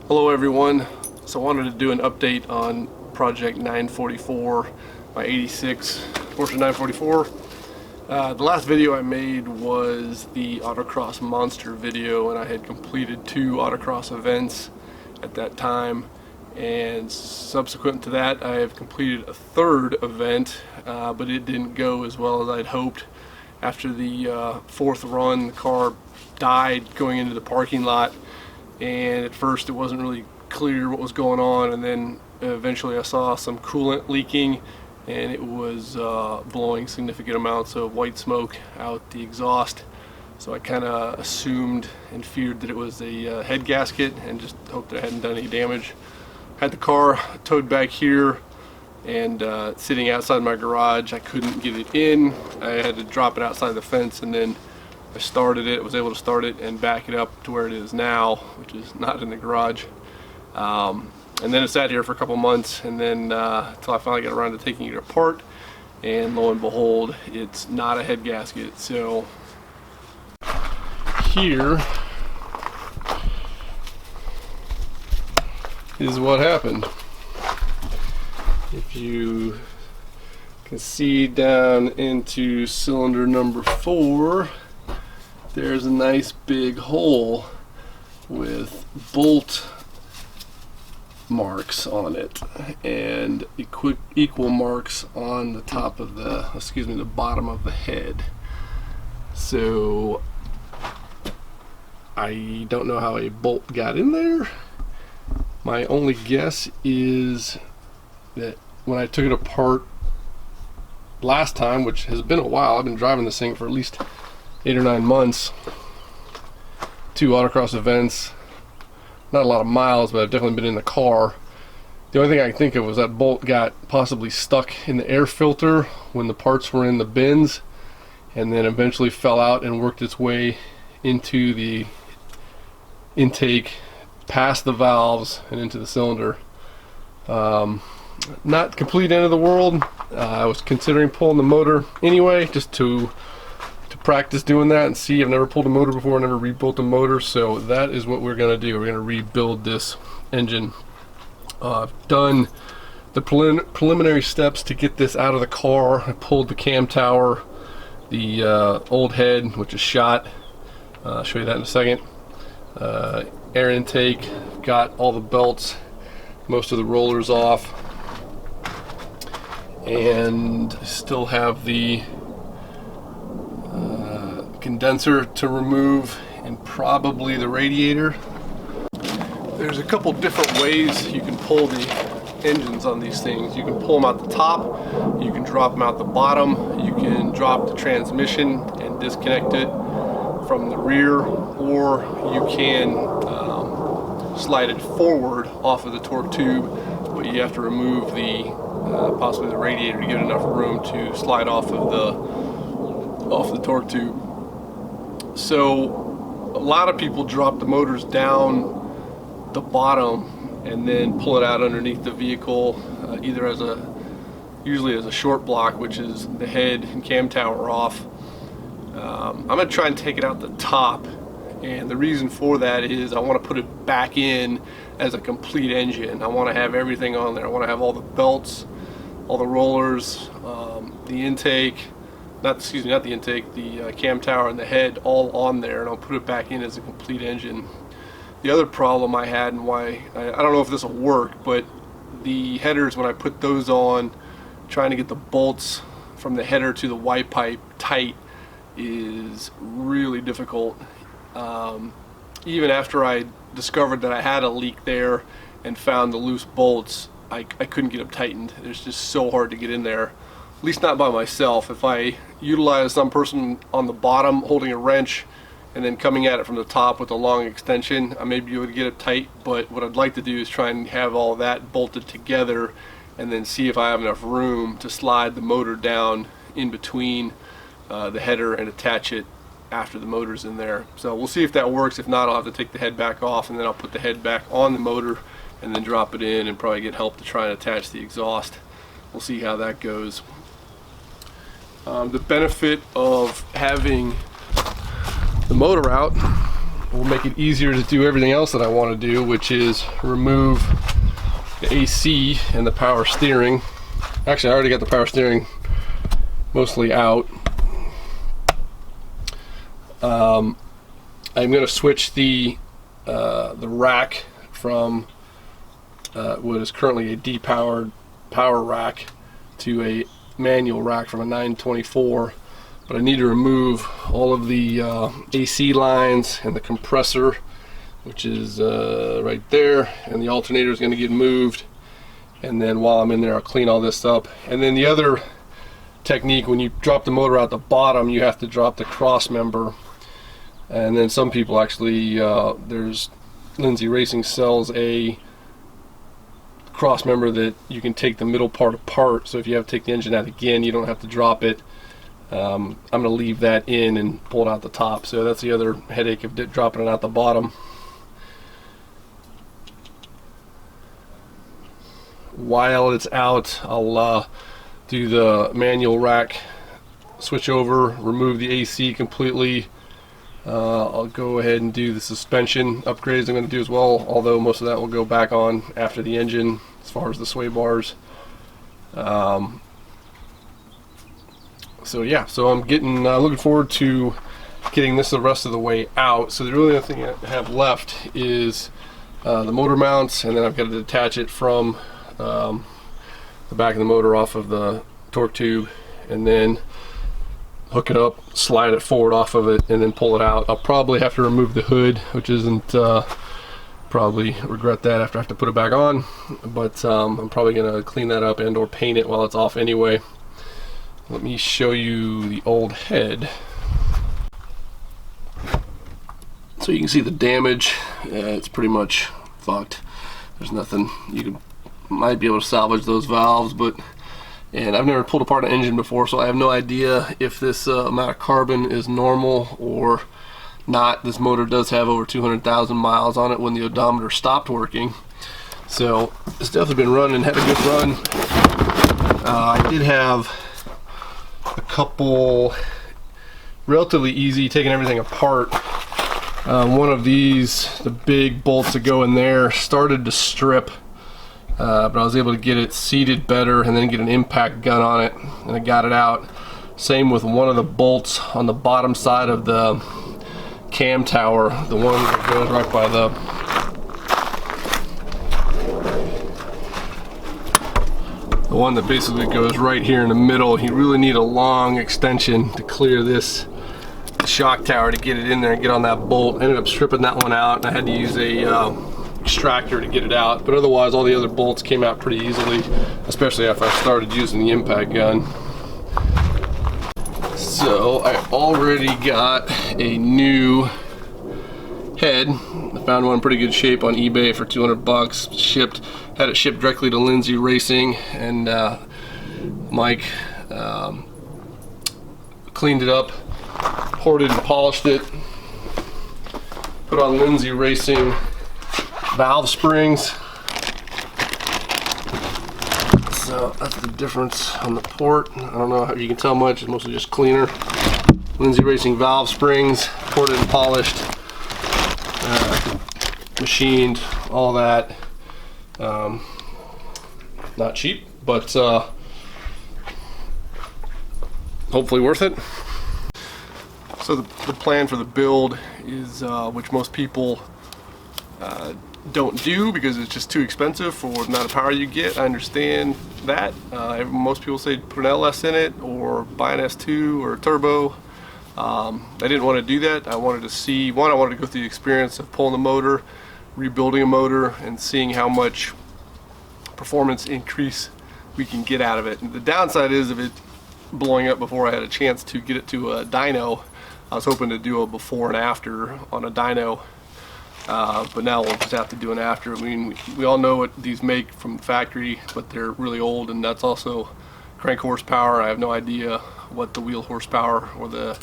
Hello everyone. So I wanted to do an update on Project 944, my 86 Porsche 944. The last video I made was the autocross monster video, and I had completed 2 autocross events at that time, and subsequent to that I have completed a 3rd event, but it didn't go as well as I'd hoped. After the 4th run, the car died going into the parking lot, and at first it wasn't really clear what was going on, and then eventually I saw some coolant leaking, and it was blowing significant amounts of white smoke out the exhaust. So I kind of assumed and feared that it was a head gasket and just hoped that I hadn't done any damage. Had the car towed back here and sitting outside my garage. I couldn't get it in. I had to drop it outside the fence, and then I started it, was able to start it and back it up to where it is now, which is not in the garage. And then it sat here for a couple months, and then until I finally got around to taking it apart, and lo and behold, it's not a head gasket. So here is what happened. If you can see down into cylinder number 4, there's a nice big hole with bolt marks on it, and equal marks on the top of the bottom of the head. So I don't know how a bolt got in there. My only guess is that when I took it apart last time, which has been a while, I've been driving this thing for at least 8 or 9 months, 2 autocross events, not a lot of miles, but I've definitely been in the car. The only thing I can think of was that bolt got possibly stuck in the air filter when the parts were in the bins, and then eventually fell out and worked its way into the intake, past the valves, and into the cylinder. Not complete end of the world. I was considering pulling the motor anyway, just to practice doing that and see. I've never pulled a motor before, never rebuilt a motor, so that is what we're going to do. We're going to rebuild this engine. I've done the preliminary steps to get this out of the car. I pulled the cam tower, the old head, which is shot. I'll show you that in a second. Air intake, got all the belts, most of the rollers off, and still have the condenser to remove, and probably the radiator. There's a couple different ways you can pull the engines on these things. You can pull them out the top, you can drop them out the bottom, you can drop the transmission and disconnect it from the rear, or you can slide it forward off of the torque tube, but you have to remove the possibly the radiator to get enough room to slide off of the torque tube. So a lot of people drop the motors down the bottom and then pull it out underneath the vehicle, either usually as a short block, which is the head and cam tower off. I'm going to try and take it out the top, and the reason for that is I want to put it back in as a complete engine. I want to have everything on there. I want to have all the belts, all the rollers, the intake, the cam tower and the head all on there, and I'll put it back in as a complete engine. The other problem I had, and why I don't know if this will work, but the headers, when I put those on, trying to get the bolts from the header to the Y pipe tight is really difficult. Even after I discovered that I had a leak there and found the loose bolts, I couldn't get them tightened. It's just so hard to get in there, at least not by myself. If I utilize some person on the bottom holding a wrench and then coming at it from the top with a long extension, I may be able to get it tight, but what I'd like to do is try and have all that bolted together and then see if I have enough room to slide the motor down in between the header and attach it after the motor's in there. So we'll see if that works. If not, I'll have to take the head back off, and then I'll put the head back on the motor and then drop it in and probably get help to try and attach the exhaust. We'll see how that goes. The benefit of having the motor out will make it easier to do everything else that I want to do, which is remove the AC and the power steering. Actually, I already got the power steering mostly out. I'm going to switch the rack from what is currently a depowered power rack to a manual rack from a 924, but I need to remove all of the AC lines and the compressor, which is right there, and the alternator is going to get moved, and then while I'm in there I'll clean all this up. And then the other technique, when you drop the motor out the bottom, you have to drop the cross member, and then some people actually there's Lindsay Racing sells a cross member that you can take the middle part apart, so if you have to take the engine out again you don't have to drop it. I'm going to leave that in and pull it out the top, so that's the other headache of dropping it out the bottom. While it's out, I'll do the manual rack switch over, remove the AC completely. I'll go ahead and do the suspension upgrades I'm going to do as well, although most of that will go back on after the engine as far as the sway bars. So yeah, so I'm getting looking forward to getting this the rest of the way out. So the really only thing I have left is the motor mounts, and then I've got to detach it from the back of the motor off of the torque tube, and then hook it up, slide it forward off of it, and then pull it out. I'll probably have to remove the hood, which isn't probably regret that after I have to put it back on, but I'm probably gonna clean that up and or paint it while it's off anyway. Let me show you the old head. So you can see the damage. It's pretty much fucked. There's nothing you might be able to salvage those valves, and I've never pulled apart an engine before, so I have no idea if this amount of carbon is normal or not. This motor does have over 200,000 miles on it when the odometer stopped working, so it's definitely been running, had a good run. I did have a couple relatively easy taking everything apart. One of these, the big bolts that go in there, started to strip, but I was able to get it seated better and then get an impact gun on it, and I got it out. Same with one of the bolts on the bottom side of the cam tower, the one that goes right by the one that basically goes right here in the middle. You really need a long extension to clear this shock tower to get it in there and get on that bolt. I ended up stripping that one out, and I had to use a extractor to get it out, but otherwise all the other bolts came out pretty easily, especially after I started using the impact gun. So I already got a new head. I found one in pretty good shape on eBay for 200 bucks. Shipped, had it shipped directly to Lindsay Racing, and Mike cleaned it up, poured it and polished it, put on Lindsay Racing valve springs. So that's the difference on the port. I don't know how you can tell much, it's mostly just cleaner. Lindsay Racing valve springs, poured and polished, machined, all that. Not cheap, but hopefully worth it. So the plan for the build is, which most people don't do because it's just too expensive for the amount of power you get. I understand that. Most people say put an LS in it or buy an S2 or a turbo. I didn't want to do that. I wanted to see, I wanted to go through the experience of pulling the motor, rebuilding a motor, and seeing how much performance increase we can get out of it. And the downside is of it blowing up before I had a chance to get it to a dyno. I was hoping to do a before and after on a dyno. But now we'll just have to do an after. I mean, we all know what these make from the factory, but they're really old, and that's also crank horsepower. I have no idea what the wheel horsepower or the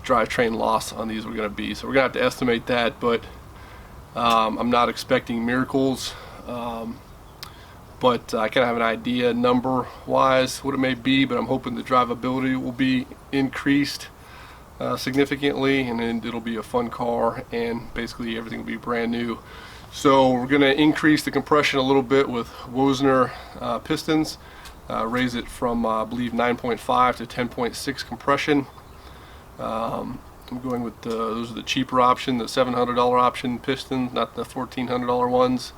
drivetrain loss on these were going to be. So we're going to have to estimate that, but I'm not expecting miracles. But I kind of have an idea number-wise what it may be, but I'm hoping the drivability will be increased. significantly, and then it'll be a fun car, and basically everything will be brand new. So we're going to increase the compression a little bit with Wozner pistons, raise it from I believe 9.5 to 10.6 compression. I'm going with those are the cheaper option, the $700 option pistons, not the $1,400 ones.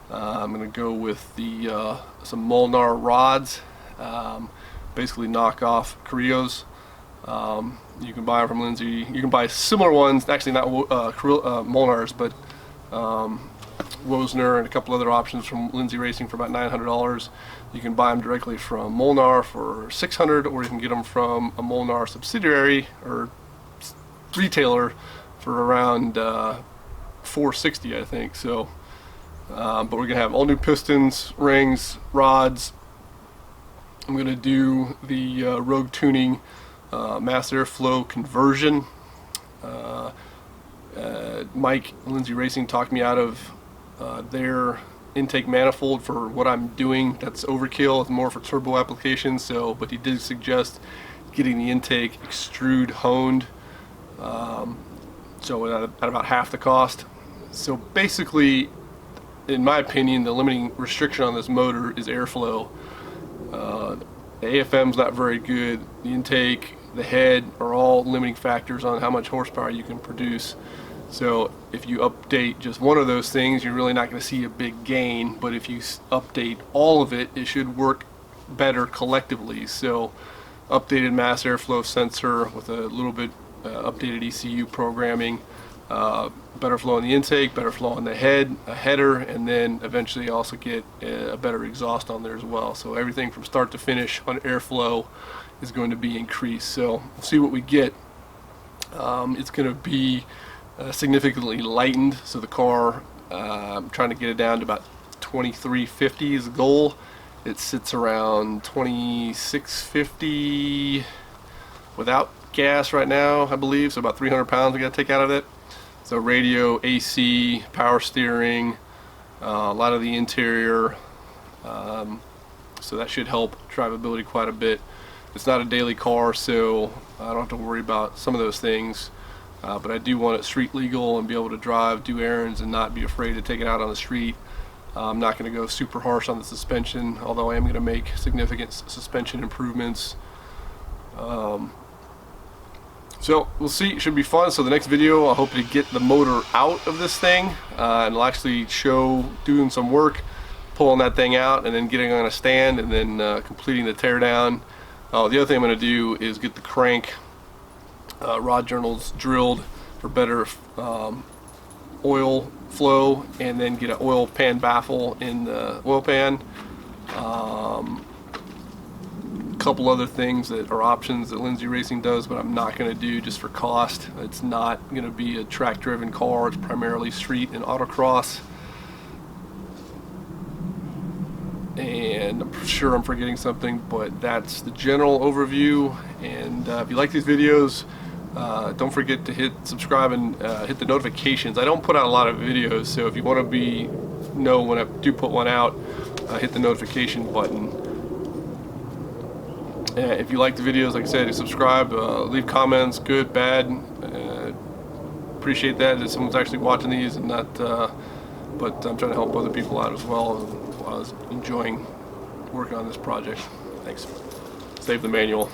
I'm going to go with the some Molnar rods, basically knockoff Carrillos. You can buy them from Lindsay. You can buy similar ones, actually not Molnars, but Wozner and a couple other options from Lindsay Racing for about $900. You can buy them directly from Molnar for $600, or you can get them from a Molnar subsidiary or retailer for around $460, I think. So, but we're gonna have all new pistons, rings, rods. I'm gonna do the Rogue Tuning mass airflow conversion. Mike Lindsay Racing talked me out of their intake manifold for what I'm doing. That's overkill. It's more for turbo applications. So, but he did suggest getting the intake extrude honed, so at about half the cost. So basically, in my opinion, the limiting restriction on this motor is airflow. The AFM's not very good. The intake, the head are all limiting factors on how much horsepower you can produce. So if you update just one of those things, you're really not going to see a big gain, but if you update all of it, it should work better collectively. So updated mass airflow sensor with a little bit updated ECU programming, better flow in the intake, better flow in the head, a header, and then eventually also get a better exhaust on there as well. So everything from start to finish on airflow is going to be increased. So we'll see what we get. It's going to be significantly lightened, so the car, I'm trying to get it down to about 2350 is the goal. It sits around 2650 without gas right now, I believe, so about 300 pounds we got to take out of it. So radio, AC, power steering, a lot of the interior, so that should help drivability quite a bit. It's not a daily car, so I don't have to worry about some of those things. But I do want it street legal and be able to drive, do errands, and not be afraid to take it out on the street. I'm not going to go super harsh on the suspension, although I am going to make significant suspension improvements. So we'll see. It should be fun. So the next video, I hope to get the motor out of this thing, and I'll actually show doing some work, pulling that thing out, and then getting on a stand, and then completing the teardown. The other thing I'm going to do is get the crank rod journals drilled for better oil flow, and then get an oil pan baffle in the oil pan. Couple other things that are options that Lindsay Racing does, but I'm not going to do just for cost. It's not going to be a track driven car. It's primarily street and autocross, and I'm sure I'm forgetting something, but that's the general overview. And if you like these videos, don't forget to hit subscribe and hit the notifications. I don't put out a lot of videos, so if you want to know when I do put one out, hit the notification button. If you like the videos, like I said, subscribe, leave comments, good, bad. Appreciate that someone's actually watching these, and not, but I'm trying to help other people out as well while I was enjoying working on this project. Thanks. Save the manual.